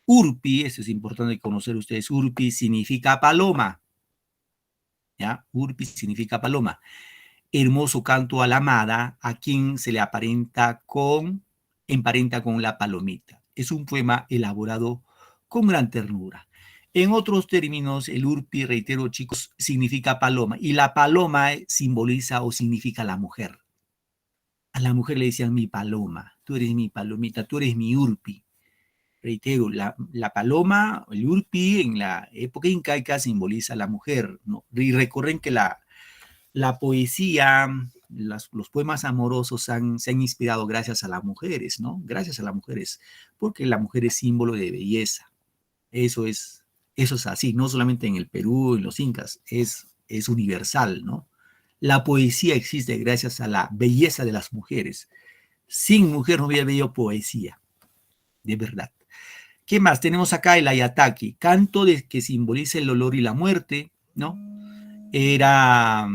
Urpi, eso es importante conocer ustedes, Urpi significa paloma, ¿ya? Urpi significa paloma. Hermoso canto a la amada, a quien se le emparenta con la palomita. Es un poema elaborado con gran ternura. En otros términos, el urpi, reitero, chicos, significa paloma. Y la paloma simboliza o significa la mujer. A la mujer le decían mi paloma. Tú eres mi palomita, tú eres mi urpi. Reitero, la paloma, el urpi, en la época incaica simboliza a la mujer, ¿no? Y recuerden que la poesía, los poemas amorosos se han inspirado gracias a las mujeres, ¿no? Gracias a las mujeres, porque la mujer es símbolo de belleza. Eso es así, no solamente en el Perú, en los incas, es universal, ¿no? La poesía existe gracias a la belleza de las mujeres. Sin mujer no hubiera habido poesía, de verdad. ¿Qué más? Tenemos acá el ayataki, canto que simboliza el dolor y la muerte, ¿no? Era,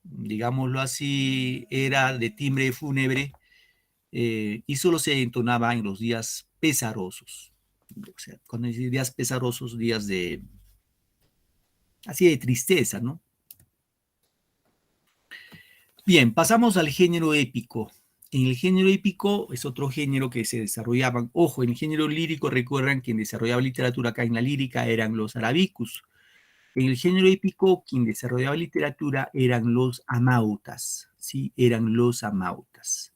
digámoslo así, era de timbre fúnebre y solo se entonaba en los días pesarosos. O sea, cuando dice días pesarosos, días de, así de tristeza, ¿no? Bien, pasamos al género épico. En el género épico es otro género que se desarrollaban. Ojo, en el género lírico recuerdan quien desarrollaba literatura acá en la lírica eran los arabicus. En el género épico, quien desarrollaba literatura eran los amautas, ¿sí? Eran los amautas.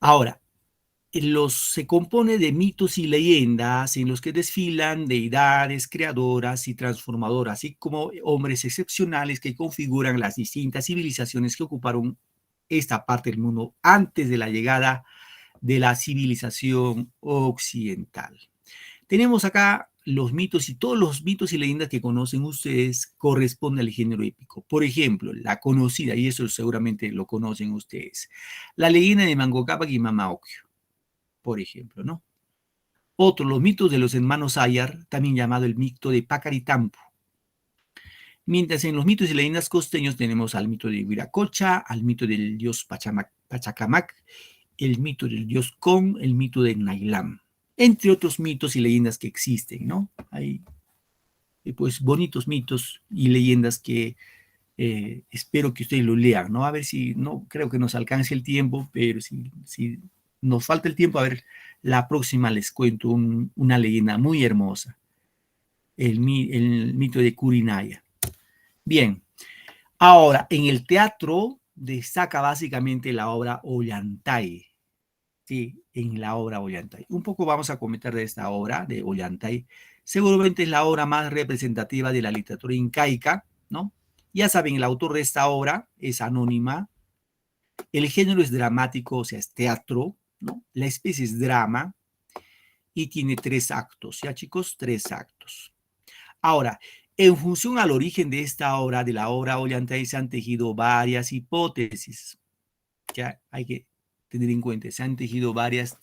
Ahora, se compone de mitos y leyendas en los que desfilan deidades creadoras y transformadoras, así como hombres excepcionales que configuran las distintas civilizaciones que ocuparon esta parte del mundo antes de la llegada de la civilización occidental. Tenemos acá los mitos y todos los mitos y leyendas que conocen ustedes corresponden al género épico. Por ejemplo, la conocida, y eso seguramente lo conocen ustedes, la leyenda de Manco Cápac y Mamaocllo, por ejemplo, ¿no? Otro, los mitos de los hermanos Ayar, también llamado el mito de Pacaritampu. Mientras en los mitos y leyendas costeños tenemos al mito de Viracocha, al mito del dios Pachacamac, el mito del dios Con, el mito de Nailam, entre otros mitos y leyendas que existen, ¿no? Hay pues bonitos mitos y leyendas que espero que ustedes lo lean, ¿no? A ver si, no creo que nos alcance el tiempo, pero si nos falta el tiempo, a ver, la próxima les cuento una leyenda muy hermosa, el mito de Kurinaya. Bien, ahora, en el teatro destaca básicamente la obra Ollantay, ¿sí? En la obra Ollantay. Un poco vamos a comentar de esta obra de Ollantay. Seguramente es la obra más representativa de la literatura incaica, ¿no? Ya saben, el autor de esta obra es anónima. El género es dramático, o sea, es teatro, ¿no? La especie es drama y tiene 3 actos, ¿ya chicos? 3 actos. Ahora, en función al origen de esta obra, de la obra Ollantay, se han tejido varias hipótesis. Ya hay que tener en cuenta, se han tejido varias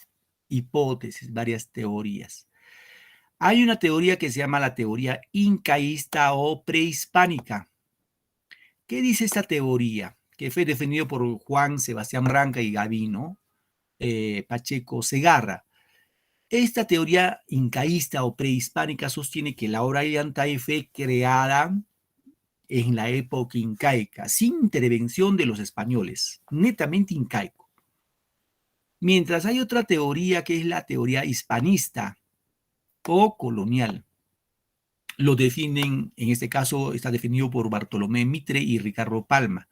hipótesis, varias teorías. Hay una teoría que se llama la teoría incaísta o prehispánica. ¿Qué dice esta teoría? Que fue defendido por Juan Sebastián Branca y Gavino Pacheco Segarra. Esta teoría incaísta o prehispánica sostiene que la obra Ollantay fue creada en la época incaica, sin intervención de los españoles, netamente incaico. Mientras hay otra teoría que es la teoría hispanista o colonial. Lo definen, en este caso está definido por Bartolomé Mitre y Ricardo Palma.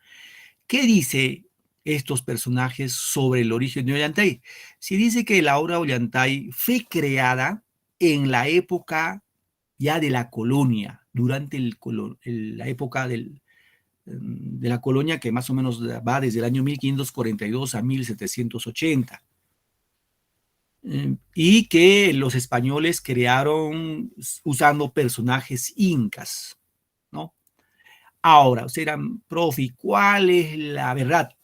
¿Qué dice estos personajes sobre el origen de Ollantay? Se dice que la obra Ollantay fue creada en la época ya de la colonia, durante la época de la colonia que más o menos va desde el año 1542 a 1780. Y que los españoles crearon usando personajes incas, ¿no? Ahora, ustedes dirán, profe, ¿cuál es la verdad?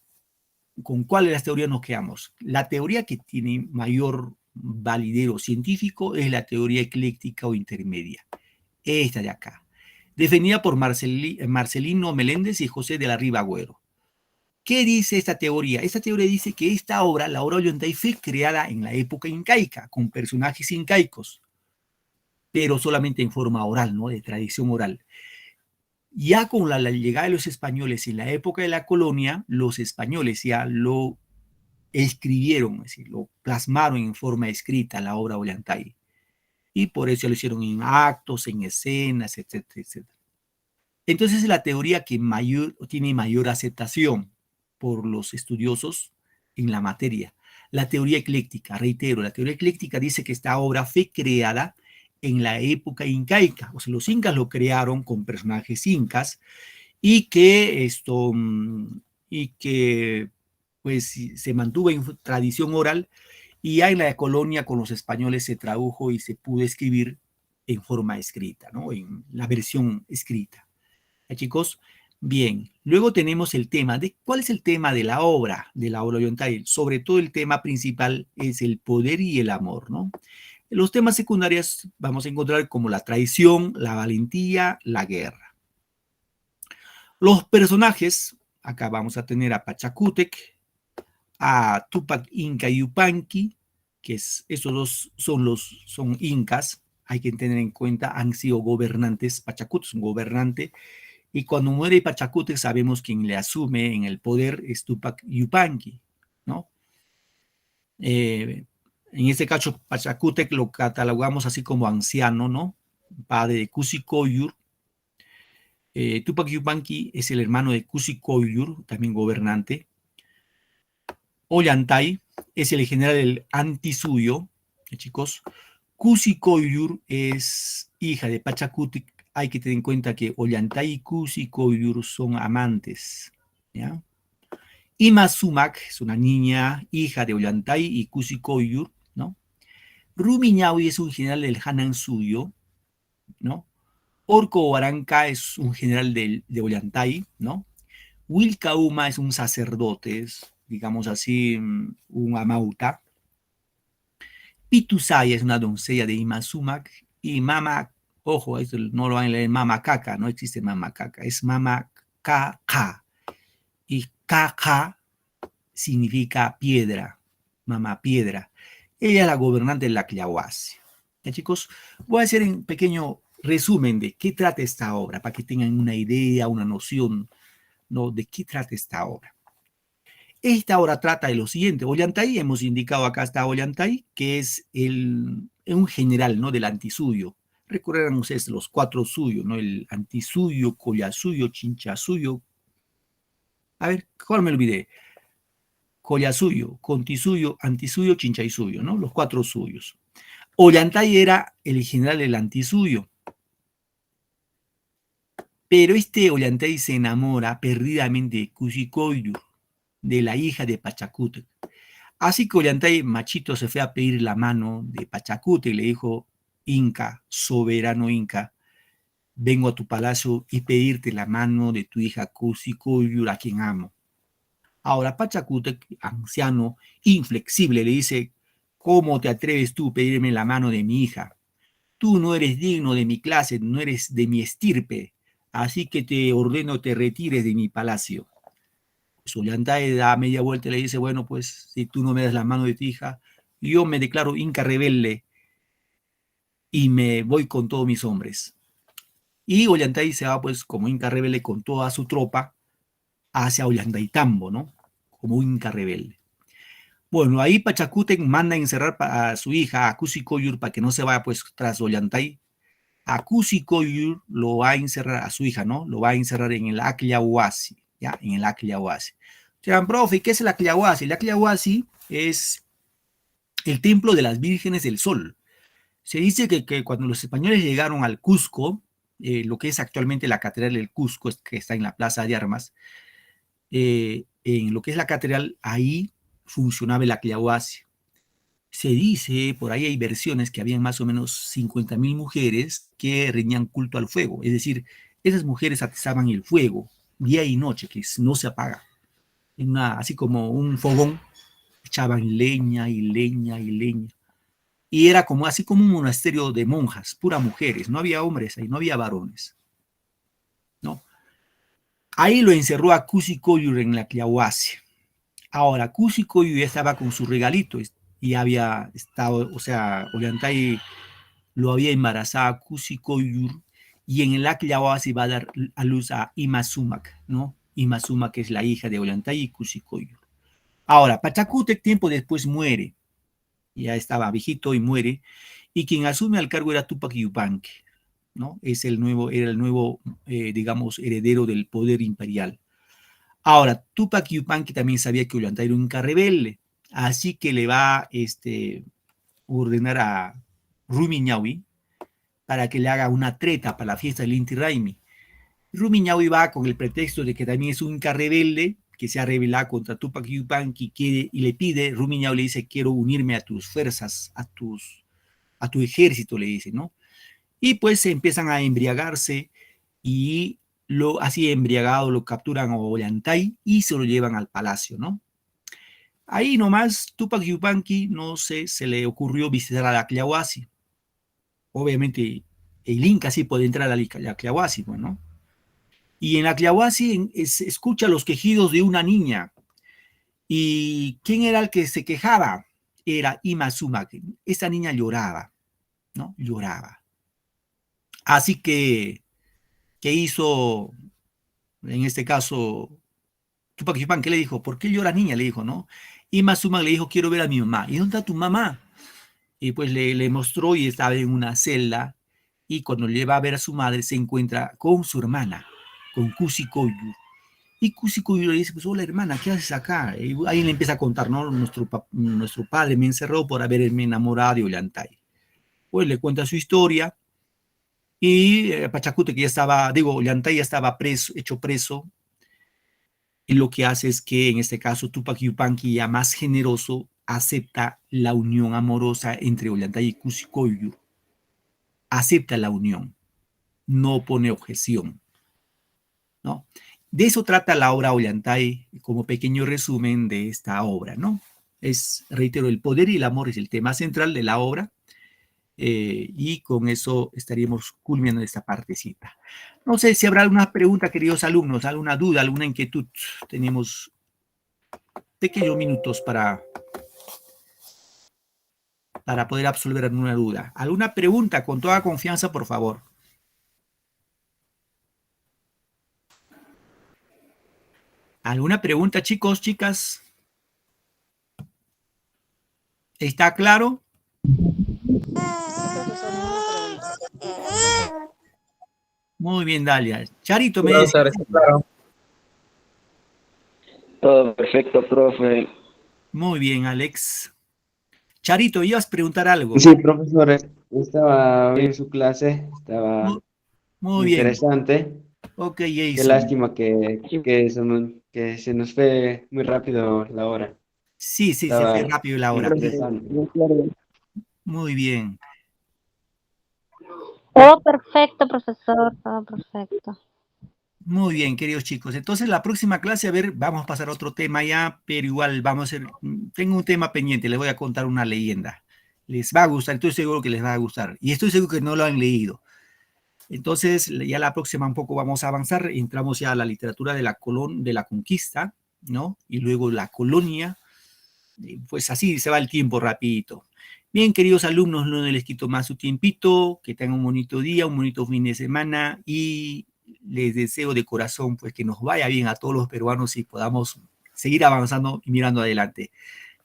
¿Con cuál de las teorías nos quedamos? La teoría que tiene mayor validero científico es la teoría ecléctica o intermedia. Esta de acá, defendida por Marcelino Meléndez y José de la Riva Agüero. ¿Qué dice esta teoría? Esta teoría dice que esta obra, la obra Ollantay, fue creada en la época incaica, con personajes incaicos, pero solamente en forma oral, ¿no? De tradición oral. Ya con la llegada de los españoles en la época de la colonia, los españoles ya lo escribieron, es decir, lo plasmaron en forma escrita la obra Ollantay. y por eso lo hicieron en actos, en escenas, etcétera, etcétera. Entonces es la teoría que tiene mayor aceptación por los estudiosos en la materia. La teoría ecléctica, reitero, la teoría ecléctica dice que esta obra fue creada en la época incaica, o sea, los incas lo crearon con personajes incas y que pues se mantuvo en tradición oral y ya en la colonia con los españoles se tradujo y se pudo escribir en forma escrita, ¿no? En la versión escrita. ¿Ya, chicos? Bien, luego tenemos el tema de cuál es el tema de la obra Ollantay. Sobre todo el tema principal es el poder y el amor, ¿no? Los temas secundarios vamos a encontrar como la traición, la valentía, la guerra. Los personajes, acá vamos a tener a Pachacútec, a Tupac Inca Yupanqui, que esos dos son incas, hay que tener en cuenta, han sido gobernantes. Pachacútec es un gobernante, y cuando muere Pachacútec sabemos quién le asume en el poder es Tupac Yupanqui, ¿no? En este caso, Pachacútec lo catalogamos así como anciano, ¿no? Padre de Cusi Coyur. Tupac Yupanqui es el hermano de Cusi Coyur, también gobernante. Ollantay es el general del Antisuyo, chicos. Cusi Coyur es hija de Pachacútec. Hay que tener en cuenta que Ollantay y Cusi Coyur son amantes, ¿ya? Ima Sumac es una niña, hija de Ollantay y Cusi Coyur, ¿no? Rumiñahui es un general del Hanan Suyo, ¿no? Orco Huaranca es un general de Ollantay, ¿no? Wilcauma es un sacerdote, digamos así, un amauta. Pitusaya es una doncella de Ima Sumac. Y Mama, ojo, esto no lo van a leer, Mama Caca, no existe Mama Caca, es Mama Caca. Y Caca significa piedra, Mama Piedra. Ella es la gobernante de la Clahuasi. ¿Ya, chicos? Voy a hacer un pequeño resumen de qué trata esta obra, para que tengan una idea, una noción, ¿no? De qué trata esta obra. Esta obra trata de lo siguiente. Ollantay, hemos indicado acá está Ollantay, que es un general, ¿no? Del Antisuyo. Recorrerán ustedes los 4 suyos, ¿no? El Antisuyo, Collasuyo, Chinchasuyo. A ver, ¿cuál me olvidé? Collasuyo, Contisuyo, Antisuyo, Chinchaysuyo, ¿no? Los 4 suyos. Ollantay era el general del Antisuyo. Pero este Ollantay se enamora perdidamente de Cusicoyur, de la hija de Pachacútec. Así que Ollantay, machito, se fue a pedir la mano de Pachacútec y le dijo: Inca, soberano Inca, vengo a tu palacio y pedirte la mano de tu hija Cusicoyur, a quien amo. Ahora Pachacútec, anciano, inflexible, le dice: ¿cómo te atreves tú a pedirme la mano de mi hija? Tú no eres digno de mi clase, no eres de mi estirpe, así que te ordeno te retires de mi palacio. Pues Ollantay da media vuelta y le dice: bueno, pues si tú no me das la mano de tu hija, yo me declaro Inca rebelde y me voy con todos mis hombres. Y Ollantay se va pues como Inca rebelde con toda su tropa hacia Ollantaytambo, ¿no? Como Inca rebelde. Bueno, ahí Pachacútec manda a encerrar a su hija, a Cusicoyur, para que no se vaya pues tras Ollantay. A Cusicoyur lo va a encerrar, a su hija, ¿no? Lo va a encerrar en el Acliahuasi, ¿ya? En el Acliahuasi. Dirán: profe, ¿qué es el Acliahuasi? El Acliahuasi es el templo de las vírgenes del sol. Se dice que cuando los españoles llegaron al Cusco, lo que es actualmente la catedral del Cusco, que está en la Plaza de Armas, en lo que es la catedral, ahí funcionaba el Acliahuasi. Se dice, por ahí hay versiones, que habían más o menos 50.000 mujeres que rendían culto al fuego. Es decir, esas mujeres atizaban el fuego día y noche, que no se apaga. Así como un fogón, echaban leña y leña y leña. Y era como así como un monasterio de monjas, puras mujeres. No había hombres ahí, no había varones, ¿no? Ahí lo encerró a Cusicoyur en la Clahuasi. Ahora, Cusicoyur ya estaba con su regalito y había estado, o sea, Ollantay lo había embarazado a Cusicoyur, y en el Acliahuasi va a dar a luz a Ima Sumac, ¿no? Ima Sumac, que es la hija de Ollantay y Cusicoyur. Ahora, Pachacútec tiempo después muere, ya estaba viejito y muere, y quien asume al cargo era Tupac Yupanqui, ¿no? Era el nuevo, digamos, heredero del poder imperial. Ahora, Tupac Yupanqui también sabía que Ollantay era un inca rebelde, así que le va a ordenar a Rumiñahui para que le haga una treta para la fiesta del Inti Raymi. Rumiñahui va con el pretexto de que también es un inca rebelde, que se ha rebelado contra Tupac Yupanqui y le pide, Rumiñahui le dice, quiero unirme a tus fuerzas, a tu ejército, le dice, ¿no? Y pues se empiezan a embriagarse y así embriagado lo capturan a Ollantay y se lo llevan al palacio, ¿no? Ahí nomás Tupac Yupanqui, no sé, se le ocurrió visitar a la Clahuasi. Obviamente el Inca sí puede entrar a la Clahuasi, pues, ¿no? Y en la Clahuasi escucha los quejidos de una niña. ¿Y quién era el que se quejaba? Era Ima Suma. Esta niña lloraba, ¿no? Lloraba. Así que, ¿qué hizo en este caso Tupac Yupanqui? ¿Qué le dijo? ¿Por qué llora niña? Le dijo, ¿no? Ima Suma le dijo, quiero ver a mi mamá. ¿Y dónde está tu mamá? Y pues le mostró y estaba en una celda. Y cuando le va a ver a su madre, se encuentra con su hermana, con Kusi Koyu. Y Kusi Koyu le dice, pues hola hermana, ¿qué haces acá? Y ahí le empieza a contar, ¿no? Nuestro padre me encerró por haberme enamorado de Ollantay. Pues le cuenta su historia. Y Pachacute, que ya estaba, digo, Ollantay ya estaba preso, hecho preso. Y lo que hace es que en este caso Tupac Yupanqui, ya más generoso, acepta la unión amorosa entre Ollantay y Kusi Koyu. Acepta la unión, no pone objeción, ¿no? De eso trata la obra Ollantay, como pequeño resumen de esta obra, ¿no? Reitero, el poder y el amor es el tema central de la obra, y con eso estaríamos culminando esta partecita. No sé si habrá alguna pregunta, queridos alumnos, alguna duda, alguna inquietud. Tenemos pequeños minutos para poder absolver alguna duda. ¿Alguna pregunta? Con toda confianza, por favor. ¿Alguna pregunta, chicos, chicas? ¿Está claro? Muy bien, Dalia. Charito, me dice. Claro. Todo perfecto, profe. Muy bien, Alex. Charito, ¿ibas a preguntar algo? Sí, profesor, estaba en su clase, estaba Muy bien. interesante. Ok, Qué Jason. lástima que se nos fue muy rápido la hora. Sí, se Estaba fue rápido la hora. interesante. Muy bien. Todo perfecto, profesor, todo perfecto. Muy bien, queridos chicos. Entonces, la próxima clase, a ver, vamos a pasar a otro tema ya, pero igual vamos a hacer, tengo un tema pendiente, les voy a contar una leyenda. Les va a gustar, estoy seguro que les va a gustar. Y estoy seguro que no lo han leído. Entonces, ya la próxima un poco vamos a avanzar, entramos ya a la literatura de la conquista, ¿no? Y luego la colonia, pues así se va el tiempo rapidito. Bien, queridos alumnos, no les quito más su tiempito, que tengan un bonito día, un bonito fin de semana y les deseo de corazón pues que nos vaya bien a todos los peruanos y podamos seguir avanzando y mirando adelante.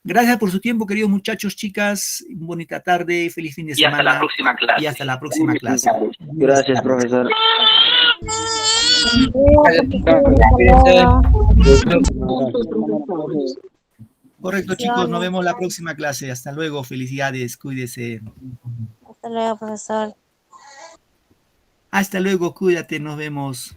Gracias por su tiempo, queridos muchachos, chicas. Bonita tarde, feliz fin de semana. Y hasta la próxima clase. Y hasta la próxima clase. Gracias, profesor. Correcto, chicos, nos vemos la próxima clase. Hasta luego, felicidades, cuídese. Hasta luego, profesor. Hasta luego, cuídate, nos vemos.